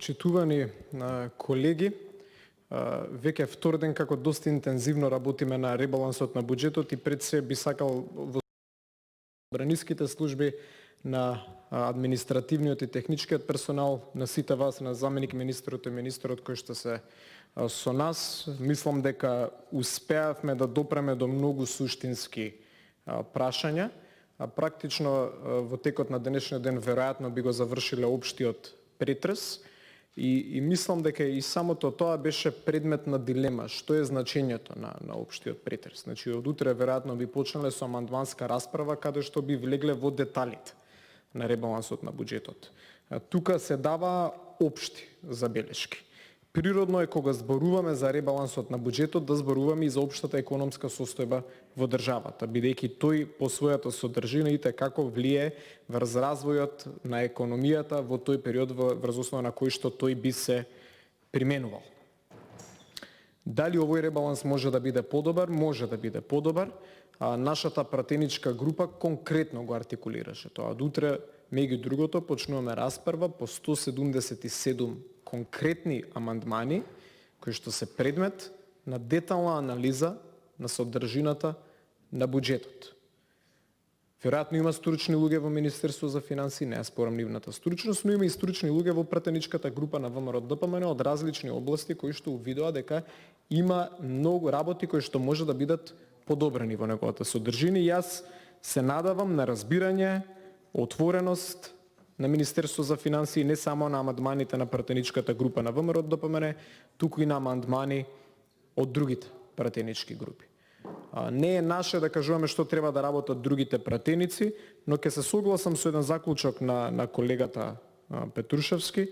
Почитувани колеги, веќе втор ден како доста интензивно работиме на ребалансот на буџетот и пред се би сакал во браниските служби, на административниот и техничкиот персонал, на сите вас, на заменик министерот и министерот кои што се со нас. Мислам дека успеавме да допреме до многу суштински прашања. Практично во текот на денешниот ден веројатно би го завршиле општиот претрес и мислам дека и самото тоа беше предмет на дилема. Што е значењето на општиот претрес? Значи, од утре веројатно би почнале со амандманска расправа каде што би влегле во деталите на ребалансот на буџетот. Тука се дава општи забелешки. Природно е кога зборуваме за ребалансот на буџетот да зборуваме и за општата економска состојба во државата, бидејќи тој по својата содржина и како влие врз развојот на економијата во тој период врз основа на кој што тој би се применувал. Дали овој ребаланс може да биде подобар? Може да биде подобар. Нашата пратеничка група конкретно го артикулираше тоа. Од утре, меѓу другото, почнуваме расправа по 177 конкретни амандмани кои што се предмет на детална анализа на содржината на буџетот. Веројатно има стручни луѓе во Министерство за финансии, не ја спорам нивната стручност, но има и стручни луѓе во пратеничката група на ВМРО-ДПМН од различни области кои што увидоа дека има многу работи кои што може да бидат подобрени во неговата содржина и јас се надавам на разбирање, отвореност на Министерство за финансии, не само на амандманите на пратеничката група на ВМРО-ДПМН, туку и на амандмани од другите пратенички групи. Не е наше да кажуваме што треба да работат другите пратеници, но ќе се согласам со еден заклучок на колегата Петрушевски,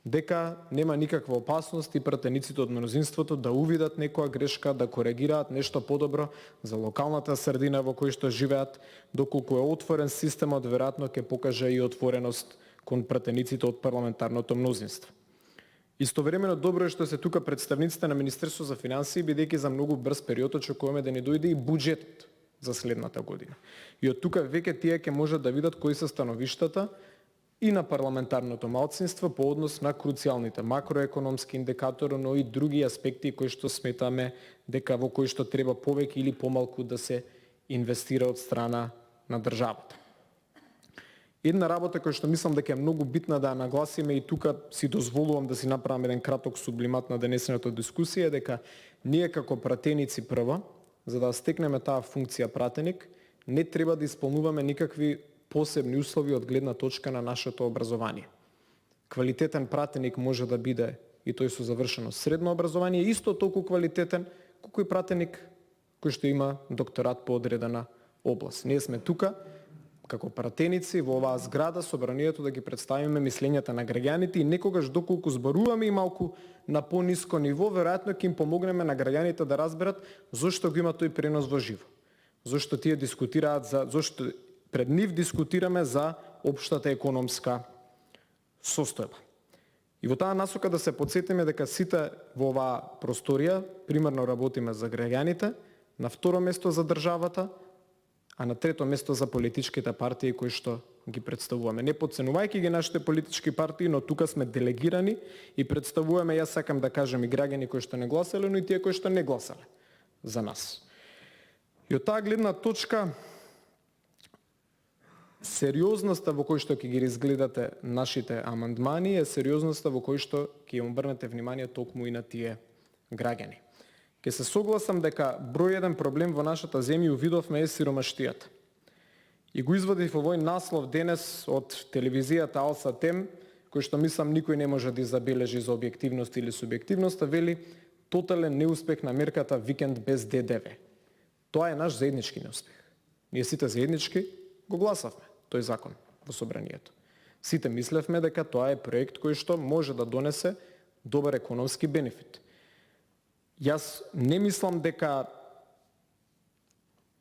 дека нема никаква опасност и пратениците од мнозинството да увидат некоја грешка, да коригираат нешто подобро за локалната средина во која што живеат, доколку е отворен системот, веројатно ќе покаже и отвореност кон пратениците од парламентарното мнозинство. Истовремено добро е што се тука представниците на Министерство за финансии, бидејќи за многу брз период очекуваме да ни дојде и буџетот за следната година. И од тука веќе тие ќе можат да видат кои се становиштата и на парламентарното малцинство по однос на круцијалните макроекономски индикатори, но и други аспекти кои што сметаме дека во кои што треба повеќе или помалку да се инвестира од страна на државата. Една работа која што мислам дека е многу битна да ја нагласиме и тука си дозволувам да си направам еден краток сублимат на денесната дискусија, дека ние како пратеници прво, за да стекнеме таа функција пратеник, не треба да исполнуваме никакви посебни услови од гледна точка на нашето образование. Квалитетен пратеник може да биде и тој со завршено средно образование, исто толку квалитетен колку и пратеник кој што има докторат по одредена област. Ние сме тука како пратеници во оваа зграда собранието да ги представиме мислењата на граѓаните и некогаш доколку зборуваме и малку на пониско ниво, веројатно ќе им помогнеме на граѓаните да разберат зошто го има тој пренос во живо. Зошто тие дискутираат зошто пред нив дискутираме за општата економска состојба. И во таа насока да се потсетиме дека сите во оваа просторија примерно работиме за граѓаните, на второ место за државата, а на трето место за политичките партии кои што ги представуваме. Не потценувајќи ги нашите политички партии, но тука сме делегирани и представуваме, јас сакам да кажем, и граѓани кои што не гласале, но и тие кои што не гласале за нас. И од таа гледна точка, сериозноста во кој што ќе ги разгледате нашите амандмани е сериозноста во кој што ќе им обрнете внимание токму и на тие граѓани. Ке се согласам дека број еден проблем во нашата земја увидовме е сиромаштијата. И го извадив овој наслов денес од телевизијата Ал Сатем, кој што мислам никој не може да забележи за објективност или субјективност, вели тотален неуспех на мерката викенд без ДДВ. Тоа е наш заеднички неуспех. Ние сите заеднички го гласавме тој закон во собранието. Сите мислевме дека тоа е проект кој што може да донесе добар економски бенефит. Јас не мислам дека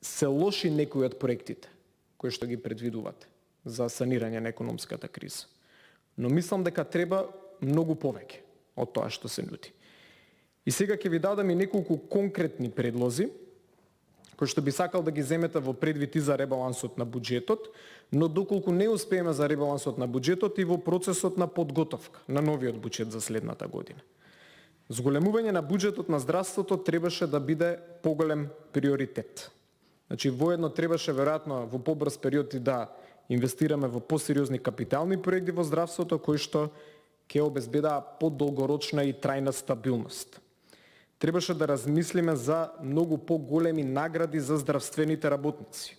се лоши некои од проектите кои што ги предвидувате за санирање на економската криза. Но мислам дека треба многу повеќе од тоа што се нуди. И сега ќе ви дадам и неколку конкретни предлози кои што би сакал да ги земете во предвид и за ребалансот на буџетот, Но доколку не успееме за ребалансот на буџетот и во процесот на подготовка на новиот буџет за следната година. Зголемување на буџетот на здравството требаше да биде поголем приоритет. Значи, воедно требаше веројатно во побрз период и да инвестираме во посериозни капитални проекти во здравството, кои што ќе обезбедаа подолгорочна и трајна стабилност. Требаше да размислиме за многу поголеми награди за здравствените работници.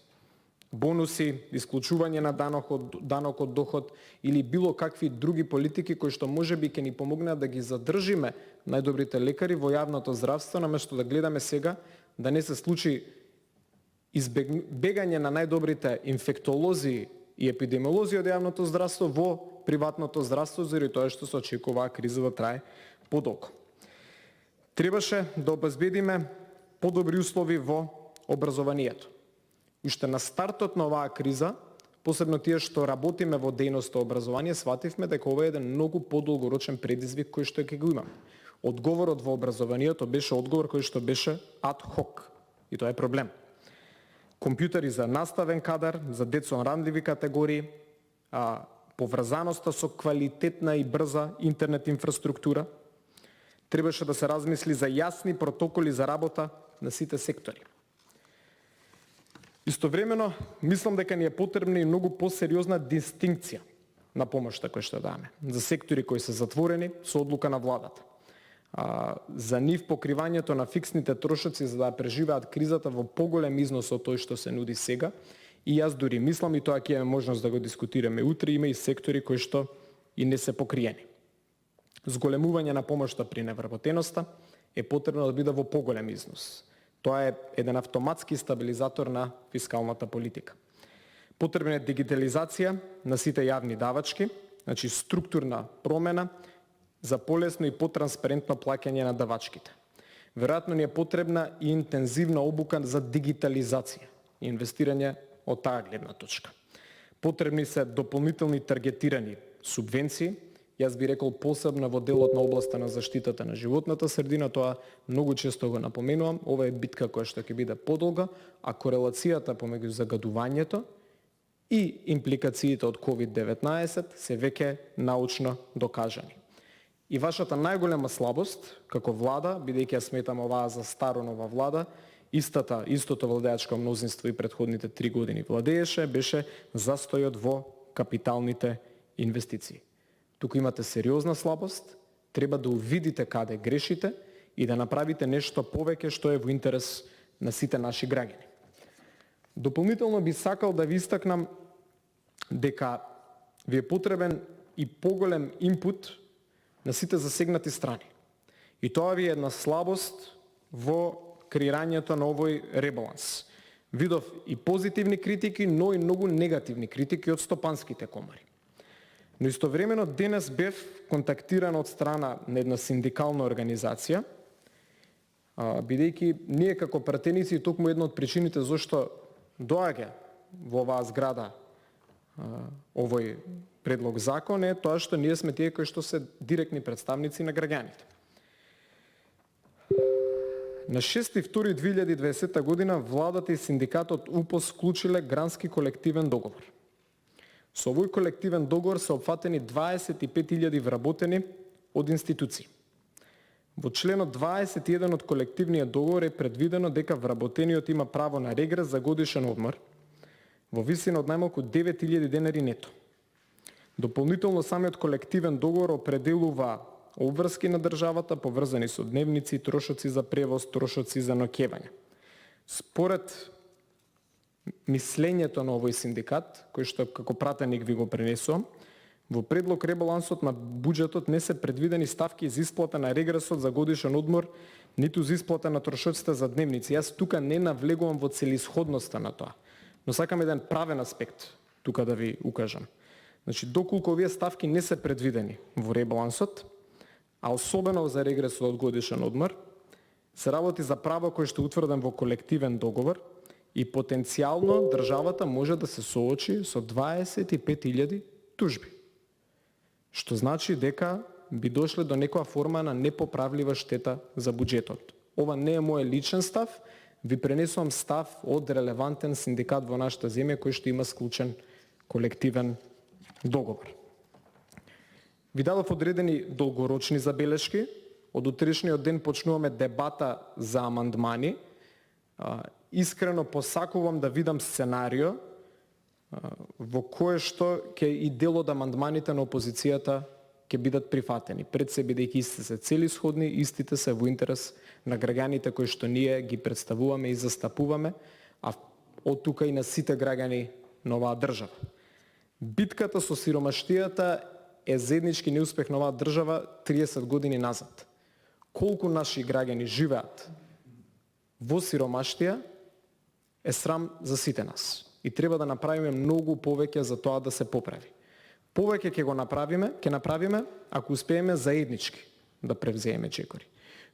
Бонуси, исклучување на данок од доход или било какви други политики кои што можеби ќе ни помогнат да ги задржиме најдобрите лекари во јавното здравство, наместо да гледаме сега да не се случи избегање на најдобрите инфектолози и епидемиолози од јавното здравство во приватното здравство, заради тоа што се очекува криза да трае подолго. Требаше да обезбедиме подобри услови во образованието. Уште на стартот на оваа криза, посебно тие што работиме во дејноста образование, свативме дека ова е еден многу подолгорочен предизвик кој што ќе го имаме. Одговорот во образованието беше одговор кој што беше ад хок и тоа е проблем. Компјутери за наставен кадар, за деца од ранливи категории, поврзаноста со квалитетна и брза интернет инфраструктура. Требаше да се размисли за јасни протоколи за работа на сите сектори. Истовремено, мислам дека ни е потребна и многу посериозна дистинкција на помошта која што даваме за сектори кои се затворени со одлука на владата. За нив покривањето на фиксните трошоци за да преживеат кризата во поголем износ од тој што се нуди сега, и јас дури мислам, и тоа ќе имаме можност да го дискутираме утре, има и сектори кои што и не се покриени. Зголемување на помошта при невработеноста е потребно да биде во поголем износ. Тоа е еден автоматски стабилизатор на фискалната политика. Потребна е дигитализација на сите јавни давачки, значи структурна промена за полесно и потранспарентно плаќање на давачките. Веројатно ни е потребна и интензивна обука за дигитализација и инвестирање од таа гледна точка. Потребни се дополнителни таргетирани субвенции. Јас би рекол посебно во делот на областа на заштитата на животната средина, тоа многу често го напоменувам, ова е битка која што ќе биде подолга, а корелацијата помеѓу загадувањето и импликациите од COVID-19 се веќе научно докажани. И вашата најголема слабост како влада, бидејќи ја сметам оваа за старонова влада, истото владеачко мнозинство и претходните 3 години владееше, беше застојот во капиталните инвестиции. Туку имате сериозна слабост, треба да увидите каде грешите и да направите нешто повеќе што е во интерес на сите наши граѓани. Дополнително би сакал да ви истакнам дека ви е потребен и поголем инпут на сите засегнати страни. И тоа ви е една слабост во креирањето на овој ребаланс. Видов и позитивни критики, но и многу негативни критики од стопанските комори. Но истовремено денес бев контактиран од страна на една синдикална организација, бидејќи ние како пратеници, токму една од причините зашто доаѓа во оваа зграда овој предлог закон е тоа што ние сме тие кои што се директни представници на граѓаните. На 6.2.2020 година владата и синдикатот УПОС вклучиле грански колективен договор. Со овој колективен договор се опфатени 25.000 вработени од институции. Во членот 21 од колективниот договор е предвидено дека вработениот има право на регрес за годишен одмор во висина од најмалку 9.000 денари нето. Дополнително самиот колективен договор определува обврски на државата поврзани со дневници, трошоци за превоз, трошоци за ноќевање. Според мислењето на овој синдикат, кој што како пратеник ви го пренесувам, во предлог ребалансот на буџетот не се предвидени ставки за исплата на регресот за годишен одмор, ниту за исплата на трошоците за дневници. Јас тука не навлегувам во целисходноста на тоа, но сакам еден правен аспект тука да ви укажам. Значи, доколку овие ставки не се предвидени во ребалансот, а особено за регресот од годишен одмор, се работи за право кој што е утврден во колективен договор, и потенцијално државата може да се соочи со 25.000 тужби. Што значи дека би дошле до некоја форма на непоправлива штета за буџетот. Ова не е мој личен став, ви пренесувам став од релевантен синдикат во нашата земја кој што има склучен колективен договор. Ви дадов одредени долгорочни забелешки. Од утрешниот ден почнуваме дебата за амандмани. Искрено посакувам да видам сценарио во кое што ќе и дел од амандманите на опозицијата ќе бидат прифатени. Пред се бидејќи истите се целисходни, истите се во интерес на граѓаните кои што ние ги представуваме и застапуваме, а од тука и на сите граѓани на оваа држава. Битката со сиромаштијата е заеднички неуспех на оваа држава 30 години назад. Колку наши граѓани живеат во сиромаштија е срам за сите нас. И треба да направиме многу повеќе за тоа да се поправи. Повеќе ќе направиме ако успееме заеднички да превзееме чекори.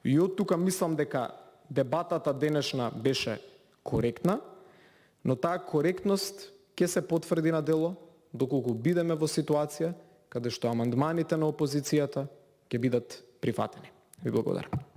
И од тука мислам дека дебатата денешна беше коректна, но таа коректност ќе се потврди на дело доколку бидеме во ситуација каде што амандманите на опозицијата ќе бидат прифатени. Ви благодарам.